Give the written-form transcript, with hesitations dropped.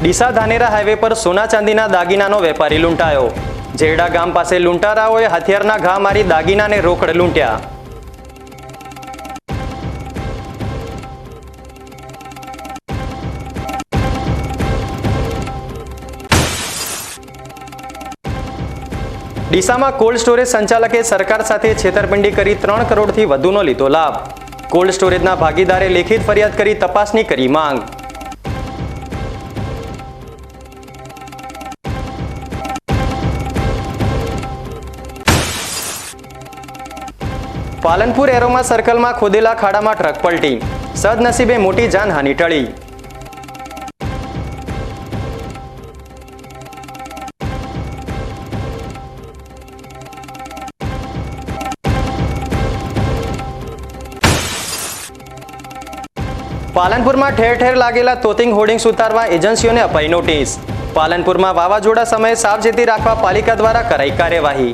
Deesa Dhanera highway પર સોના ચાંદીના દાગીનાનો વેપારી લૂંટાયો। જેરડા ગામ પાસે લૂંટારાઓએ હથિયારના ઘા મારી દાગીનાને રોકડ લૂંટ્યા। ડીસામાં કોલ્ડ સ્ટોરેજ સંચાલકે સરકાર સાથે છેતરપિંડી કરી 3 કરોડથી વધુનો લીધો લાભ। કોલ્ડ સ્ટોરેજના ભાગીદારે લેખિત ફરિયાદ કરી તપાસની કરી માંગ। પાલનપુર એરોમા સર્કલમાં ખોદેલા ખાડામાં ટ્રક પલટી, સદનસીબે મોટી જાનહાનિ ટળી। પાલનપુરમાં ઠેર ઠેર લાગેલા તોતિંગ હોર્ડિંગ્સ ઉતારવા એજન્સીઓને અપાઈ નોટિસ। પાલનપુરમાં વાવાઝોડા સમયે સાવચેતી રાખવા પાલિકા દ્વારા કરાઈ કાર્યવાહી।